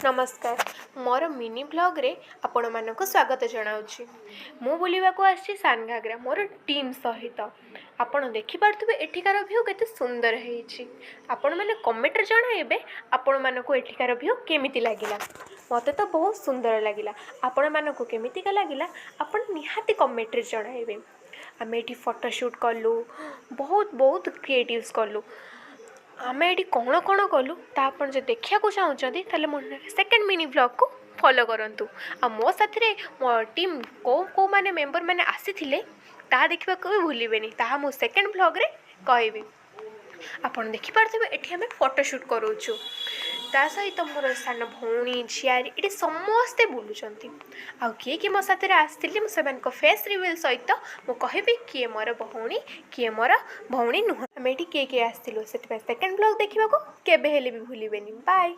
नमस्कार मोर mini blog रे आपण मानक स्वागत जनाऊँगी। मु बुलवाक आसी सान घागरा मोर टीम सहित। आपण देखिपे एठिकार व्यू केते सुंदर है। आपण मैंने कमेंट जणाइबे आपण मानक एठिकार व्यू केमिति लागिला। मते तो बहुत सुंदर लगिला। आपण मानक केमितिका लागिला आपण निहाती कमेंट रे जणाइबे। आम ये फोटोशूट कलु बहुत बहुत क्रिएटिव्स कलु। आम ये कौन कौन कलु तापन जो देखा चाहते मो सेकेंड मिनी ब्लॉग को फॉलो करंतु। आ मो साथी मो टीम को माने मेंबर माने आसी ता देखा भी भूलें ता मो सेकेंड ब्लॉग रे कहबी। आपन देखिपे ये आम फोटोशूट करूँ ता सहित मोर सान भौणी झियारी ये समस्ते बुलूँ। आ किए मो साथ आसती से फेस रिवील सहित मु कहबी किए मोर भौणी किए मोर भौणी नुह। आम ये किए किए आसलु से सेकेंड ब्लॉग देखा केबे हेले भी भूलें। बाय।